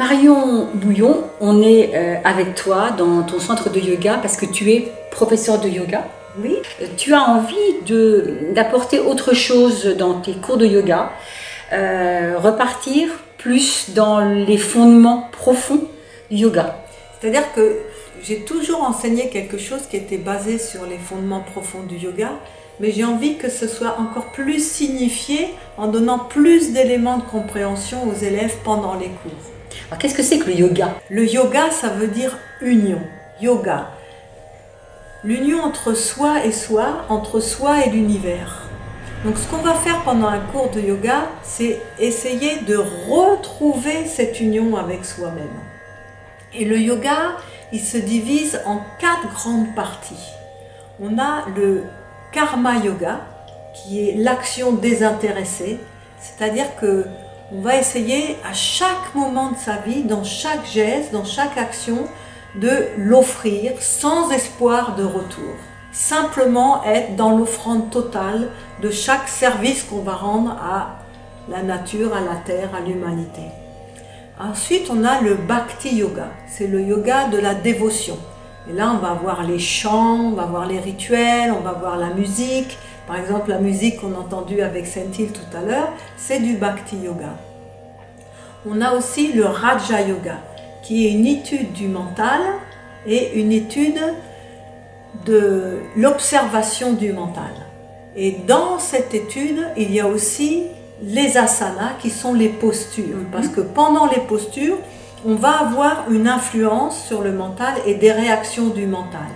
Marion Bouillon, on est avec toi dans ton centre de yoga parce que tu es professeur de yoga. Oui. Tu as envie d'apporter autre chose dans tes cours de yoga, repartir plus dans les fondements profonds du yoga. C'est-à-dire que j'ai toujours enseigné quelque chose qui était basé sur les fondements profonds du yoga, mais j'ai envie que ce soit encore plus signifié en donnant plus d'éléments de compréhension aux élèves pendant les cours. Alors qu'est-ce que c'est que le yoga? Le yoga, ça veut dire union. Yoga. L'union entre soi et l'univers. Donc ce qu'on va faire pendant un cours de yoga, c'est essayer de retrouver cette union avec soi-même. Et le yoga, il se divise en 4 grandes parties. On a le karma yoga, qui est l'action désintéressée, c'est-à-dire que on va essayer à chaque moment de sa vie, dans chaque geste, dans chaque action, de l'offrir sans espoir de retour. Simplement être dans l'offrande totale de chaque service qu'on va rendre à la nature, à la terre, à l'humanité. Ensuite, on a le bhakti yoga, c'est le yoga de la dévotion. Et là, on va voir les chants, on va voir les rituels, on va voir la musique. Par exemple, la musique qu'on a entendue avec Senthil tout à l'heure, c'est du bhakti yoga. On a aussi le raja yoga, qui est une étude du mental et une étude de l'observation du mental. Et dans cette étude, il y a aussi les asanas, qui sont les postures. Parce que pendant les postures, on va avoir une influence sur le mental et des réactions du mental.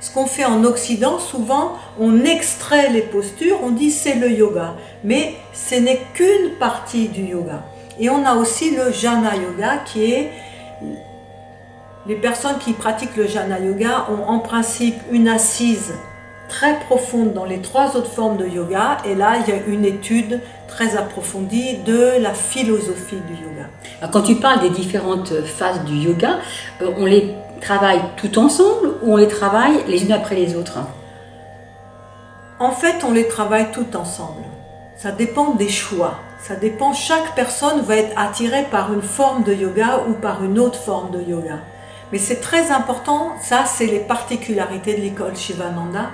Ce qu'on fait en Occident, souvent, on extrait les postures, on dit c'est le yoga. Mais ce n'est qu'une partie du yoga. Et on a aussi le jnana yoga, qui est... Les personnes qui pratiquent le jnana yoga ont en principe une assise très profonde dans les 3 autres formes de yoga. Et là, il y a une étude très approfondie de la philosophie du yoga. Alors, quand tu parles des différentes phases du yoga, on les travaille tout ensemble ou on les travaille les unes après les autres? En fait, on les travaille tout ensemble. Ça dépend des choix. Ça dépend, chaque personne va être attirée par une forme de yoga ou par une autre forme de yoga. Mais c'est très important, ça c'est les particularités de l'école Shivananda,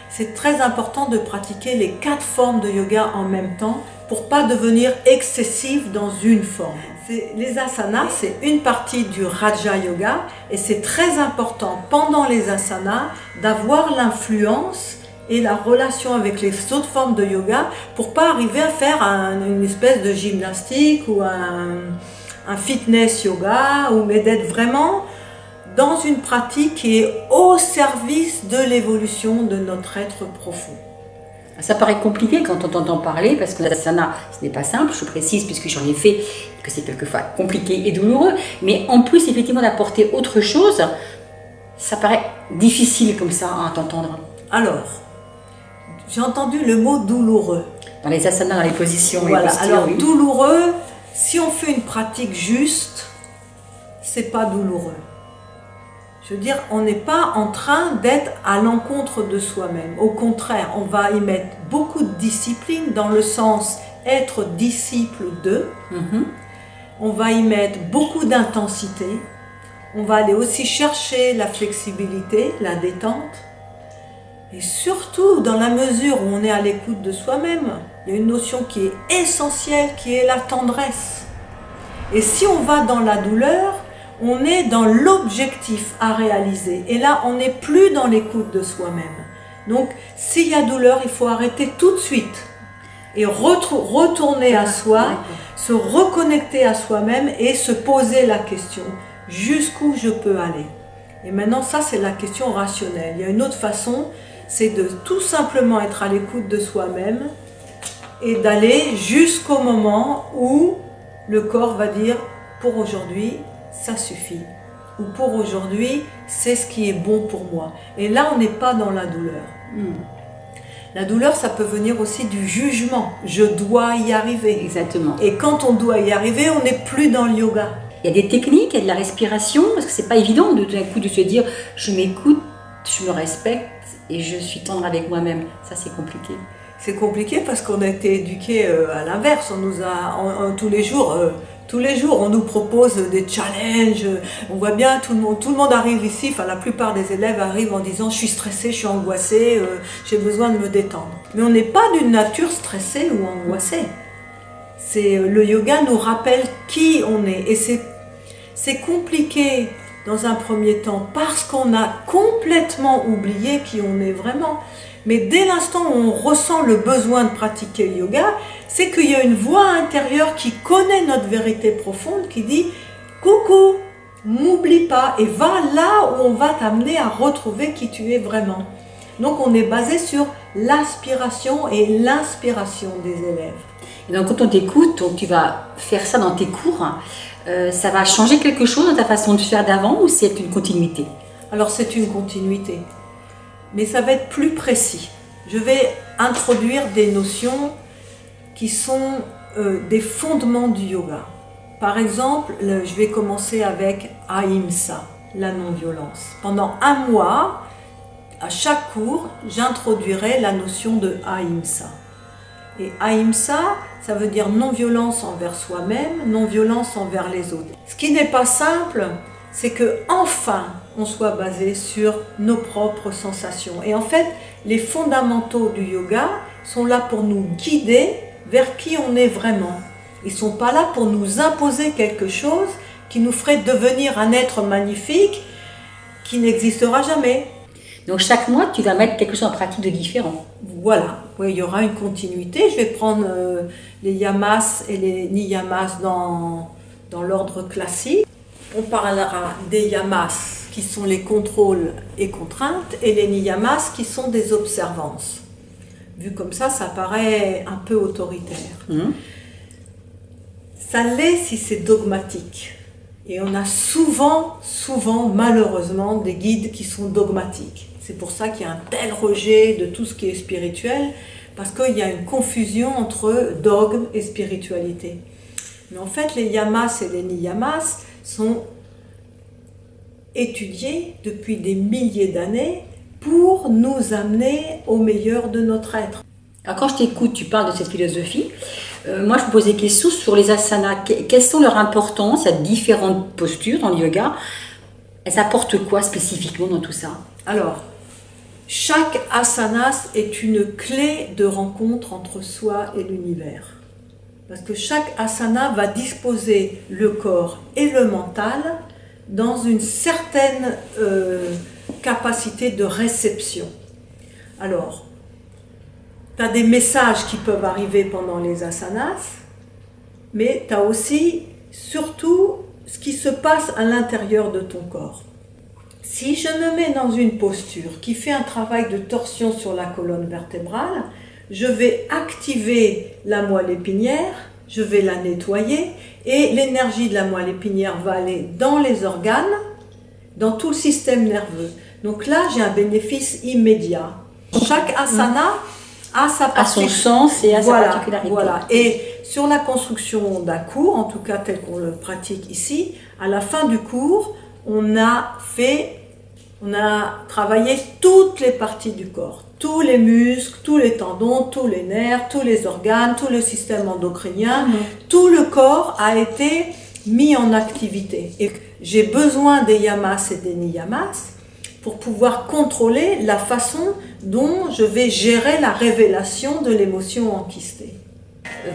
c'est très important de pratiquer les 4 formes de yoga en même temps pour pas devenir excessif dans une forme. Les asanas, c'est une partie du Raja Yoga et c'est très important pendant les asanas d'avoir l'influence et la relation avec les autres formes de yoga pour pas arriver à faire une espèce de gymnastique ou un fitness yoga, mais d'être vraiment dans une pratique qui est au service de l'évolution de notre être profond. Ça paraît compliqué quand on t'entend parler, parce que l'asana, ce n'est pas simple, je précise, puisque j'en ai fait, que c'est quelquefois compliqué et douloureux, mais en plus, effectivement, d'apporter autre chose, ça paraît difficile comme ça à t'entendre. Alors, j'ai entendu le mot douloureux. Dans les asanas, dans les positions, voilà. Les postures, Alors, oui. Douloureux, si on fait une pratique juste, c'est pas douloureux. Je veux dire, on n'est pas en train d'être à l'encontre de soi-même. Au contraire, on va y mettre beaucoup de discipline dans le sens être disciple de. On va y mettre beaucoup d'intensité. On va aller aussi chercher la flexibilité, la détente. Et surtout, dans la mesure où on est à l'écoute de soi-même, il y a une notion qui est essentielle, qui est la tendresse. Et si on va dans la douleur, on est dans l'objectif à réaliser. Et là, on n'est plus dans l'écoute de soi-même. Donc, s'il y a douleur, il faut arrêter tout de suite. Et retourner à soi, se reconnecter à soi-même et se poser la question. Jusqu'où je peux aller? Et maintenant, ça, c'est la question rationnelle. Il y a une autre façon, c'est de tout simplement être à l'écoute de soi-même et d'aller jusqu'au moment où le corps va dire, pour aujourd'hui, ça suffit. Ou pour aujourd'hui, c'est ce qui est bon pour moi. Et là, on n'est pas dans la douleur. La douleur, ça peut venir aussi du jugement. Je dois y arriver. Exactement. Et quand on doit y arriver, on n'est plus dans le yoga. Il y a des techniques, il y a de la respiration, parce que c'est pas évident de tout d'un coup de se dire je m'écoute, je me respecte et je suis tendre avec moi-même. Ça, c'est compliqué. C'est compliqué parce qu'on a été éduqués à l'inverse. On nous a tous les jours Tous les jours, on nous propose des challenges. On voit bien, tout le monde arrive ici, enfin la plupart des élèves arrivent en disant « je suis stressé, je suis angoissé, j'ai besoin de me détendre ». Mais on n'est pas d'une nature stressée ou angoissée. Le yoga nous rappelle qui on est. Et c'est compliqué dans un premier temps parce qu'on a complètement oublié qui on est vraiment. Mais dès l'instant où on ressent le besoin de pratiquer le yoga, c'est qu'il y a une voix intérieure qui connaît notre vérité profonde, qui dit « Coucou, m'oublie pas et va là où on va t'amener à retrouver qui tu es vraiment ». Donc on est basé sur l'aspiration et l'inspiration des élèves. Et donc quand on t'écoute, tu vas faire ça dans tes cours, ça va changer quelque chose dans ta façon de faire d'avant ou c'est une continuité? Alors c'est une continuité, mais ça va être plus précis. Je vais introduire des notions qui sont des fondements du yoga. Par exemple, je vais commencer avec Ahimsa, la non-violence. Pendant un mois, à chaque cours, j'introduirai la notion de Ahimsa. Et Ahimsa, ça veut dire non-violence envers soi-même, non-violence envers les autres. Ce qui n'est pas simple, c'est que enfin on soit basé sur nos propres sensations. Et en fait, les fondamentaux du yoga sont là pour nous guider vers qui on est vraiment. Ils ne sont pas là pour nous imposer quelque chose qui nous ferait devenir un être magnifique qui n'existera jamais. Donc chaque mois, tu vas mettre quelque chose en pratique de différent. Voilà, oui, il y aura une continuité. Je vais prendre les yamas et les niyamas dans l'ordre classique. On parlera des yamas qui sont les contrôles et contraintes et les niyamas qui sont des observances. Vu comme ça paraît un peu autoritaire. Ça l'est si c'est dogmatique. Et on a souvent, malheureusement, des guides qui sont dogmatiques. C'est pour ça qu'il y a un tel rejet de tout ce qui est spirituel, parce qu'il y a une confusion entre dogme et spiritualité. Mais en fait, les yamas et les niyamas sont étudiés depuis des milliers d'années pour nous amener au meilleur de notre être. Alors quand je t'écoute, tu parles de cette philosophie. Moi, je me pose des questions sur les asanas. Quelles sont leurs importances? Il y a différentes postures dans le yoga. Elles apportent quoi spécifiquement dans tout ça? Alors, chaque asana est une clé de rencontre entre soi et l'univers. Parce que chaque asana va disposer le corps et le mental dans une certaine capacité de réception. Alors, tu as des messages qui peuvent arriver pendant les asanas, mais tu as aussi, surtout, ce qui se passe à l'intérieur de ton corps. Si je me mets dans une posture qui fait un travail de torsion sur la colonne vertébrale, je vais activer la moelle épinière, je vais la nettoyer et l'énergie de la moelle épinière va aller dans les organes, dans tout le système nerveux. Donc là, j'ai un bénéfice immédiat. Chaque asana a sa à son sens et à sa particularité. Voilà. Et sur la construction d'un cours, en tout cas tel qu'on le pratique ici, à la fin du cours, on a travaillé toutes les parties du corps, tous les muscles, tous les tendons, tous les nerfs, tous les organes, tout le système endocrinien, tout le corps a été mis en activité. Et j'ai besoin des yamas et des niyamas pour pouvoir contrôler la façon dont je vais gérer la révélation de l'émotion enquistée.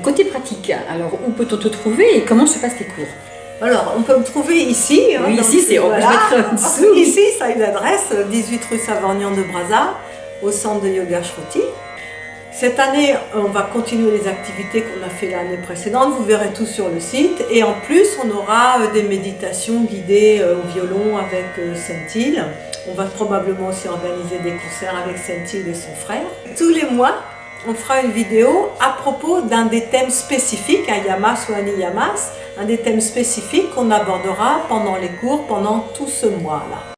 Côté pratique, alors où peut-on te trouver et comment se passent tes cours? Alors, on peut me trouver ici. Oui, ici, c'est on peut mettre en dessous. Ici, ça a une adresse, 18 rue Savorgnan de Brazza, au centre de yoga Shruti. Cette année, on va continuer les activités qu'on a fait l'année précédente. Vous verrez tout sur le site. Et en plus, on aura des méditations guidées au violon avec Sentil. On va probablement aussi organiser des concerts avec Sentil et son frère. Tous les mois, on fera une vidéo à propos d'un des thèmes spécifiques, un yamas ou un niyamas, un des thèmes spécifiques qu'on abordera pendant les cours, pendant tout ce mois-là.